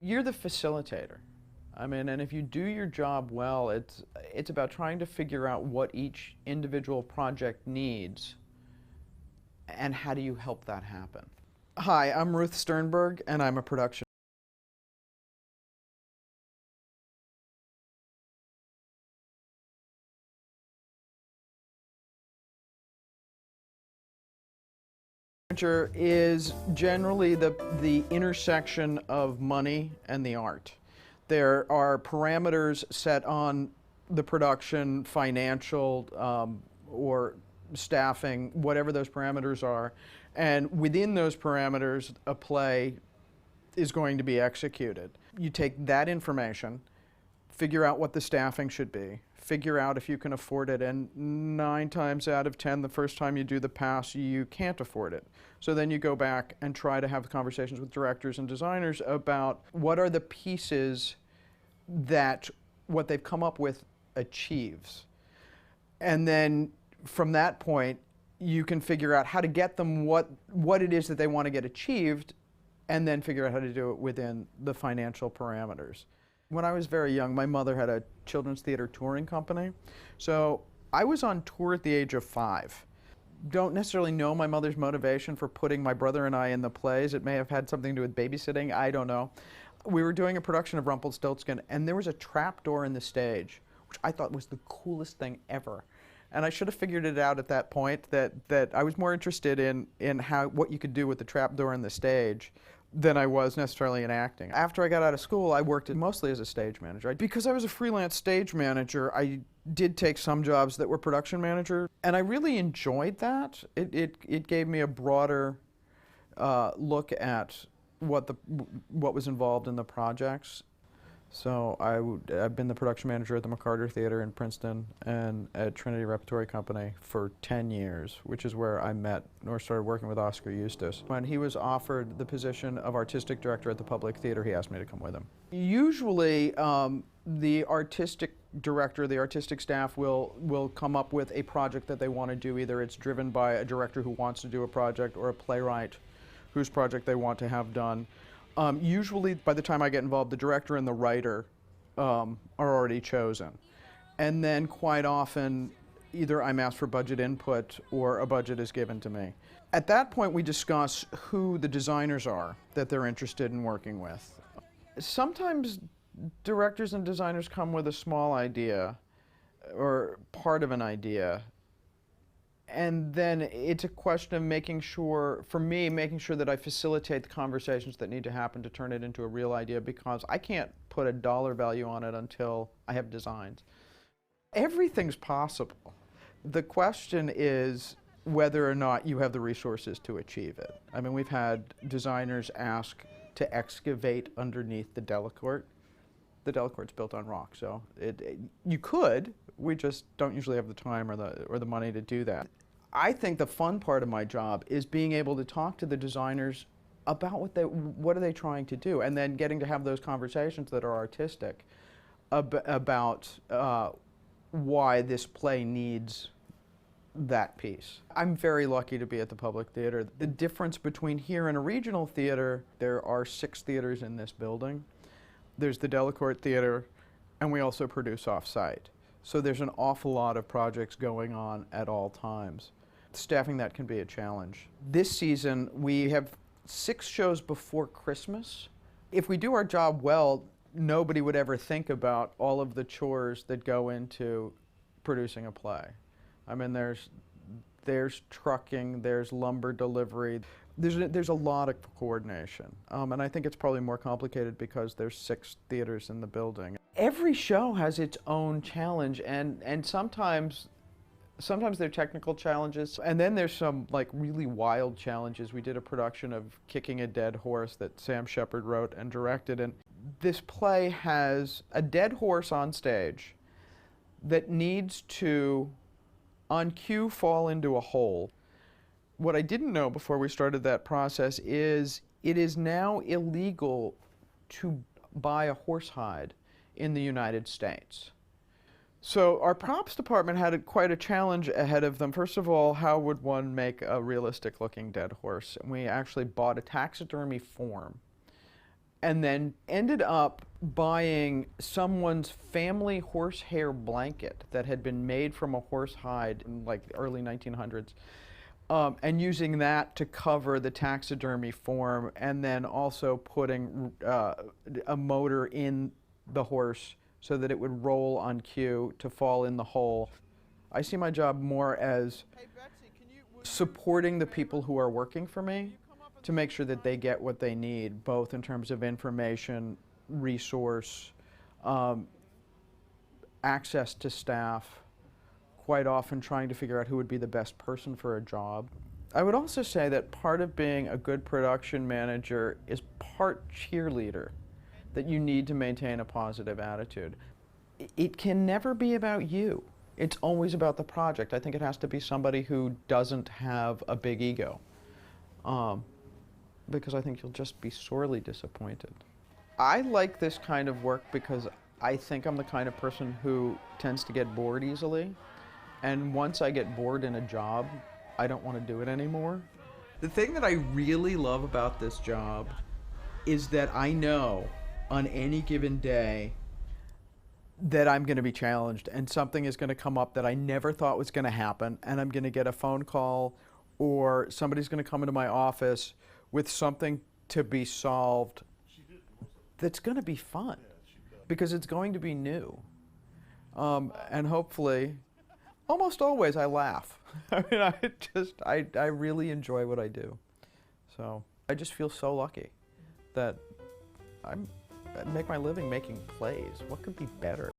You're the facilitator. I mean, and if you do your job well, it's about trying to figure out what each individual project needs and how do you help that happen. Hi, I'm Ruth Sternberg, and I'm a production manager. Is generally the intersection of money and the art. There are parameters set on the production, financial, or staffing, whatever those parameters are, and within those parameters, a play is going to be executed. You take that information, figure out what the staffing should be, figure out if you can afford it, and 9 times out of 10, the first time you do the pass, you can't afford it. So then you go back and try to have conversations with directors and designers about what are the pieces that what they've come up with achieves. And then from that point, you can figure out how to get them what it is that they want to get achieved, and then figure out how to do it within the financial parameters. When I was very young, my mother had a children's theater touring company. So I was on tour at the age of 5. Don't necessarily know my mother's motivation for putting my brother and I in the plays. It may have had something to do with babysitting, I don't know. We were doing a production of Rumpelstiltskin, and there was a trap door in the stage, which I thought was the coolest thing ever. And I should have figured it out at that point that I was more interested in what you could do with the trap door in the stage than I was necessarily in acting. After I got out of school, I worked mostly as a stage manager. Because I was a freelance stage manager, I did take some jobs that were production manager, and I really enjoyed that. It gave me a broader look at what was involved in the projects. So I've been the production manager at the McCarter Theater in Princeton and at Trinity Repertory Company for 10 years, which is where I met or started working with Oscar Eustis. When he was offered the position of artistic director at the Public Theater, he asked me to come with him. Usually, the artistic director, the artistic staff will come up with a project that they want to do. Either it's driven by a director who wants to do a project or a playwright whose project they want to have done. Usually, by the time I get involved, the director and the writer are already chosen. And then quite often, either I'm asked for budget input or a budget is given to me. At that point, we discuss who the designers are that they're interested in working with. Sometimes directors and designers come with a small idea or part of an idea. And then it's a question of making sure, for me, making sure that I facilitate the conversations that need to happen to turn it into a real idea, because I can't put a dollar value on it until I have designs. Everything's possible. The question is whether or not you have the resources to achieve it. I mean, we've had designers ask to excavate underneath the Delacorte. The Delacorte's built on rock, so you could. We just don't usually have the time or the money to do that. I think the fun part of my job is being able to talk to the designers about what are they trying to do, and then getting to have those conversations that are artistic about why this play needs that piece. I'm very lucky to be at the Public Theater. The difference between here and a regional theater, there are 6 theaters in this building. There's the Delacorte Theater, and we also produce off-site. So there's an awful lot of projects going on at all times. Staffing that can be a challenge. This season, we have 6 shows before Christmas. If we do our job well, nobody would ever think about all of the chores that go into producing a play. I mean, there's trucking, there's lumber delivery. There's a lot of coordination, and I think it's probably more complicated because there's 6 theaters in the building. Every show has its own challenge, and sometimes they're technical challenges, and then there's some like really wild challenges. We did a production of Kicking a Dead Horse that Sam Shepard wrote and directed, and this play has a dead horse on stage that needs to, on cue, fall into a hole. What I didn't know before we started that process is it is now illegal to buy a horse hide in the United States. So our props department had quite a challenge ahead of them. First of all, how would one make a realistic looking dead horse? And we actually bought a taxidermy form and then ended up buying someone's family horsehair blanket that had been made from a horse hide in like the early 1900s, and using that to cover the taxidermy form, and then also putting a motor in the horse so that it would roll on cue to fall in the hole. I see my job more as supporting the people who are working for me to make sure that they get what they need, both in terms of information, resource, access to staff, quite often trying to figure out who would be the best person for a job. I would also say that part of being a good production manager is part cheerleader, that you need to maintain a positive attitude. It can never be about you. It's always about the project. I think it has to be somebody who doesn't have a big ego, because I think you'll just be sorely disappointed. I like this kind of work because I think I'm the kind of person who tends to get bored easily. And once I get bored in a job, I don't want to do it anymore. The thing that I really love about this job is that I know on any given day that I'm going to be challenged and something is going to come up that I never thought was going to happen, and I'm going to get a phone call or somebody's going to come into my office with something to be solved that's going to be fun because it's going to be new. And hopefully, almost always I laugh. I mean, I really enjoy what I do. So I just feel so lucky that I make my living making plays. What could be better?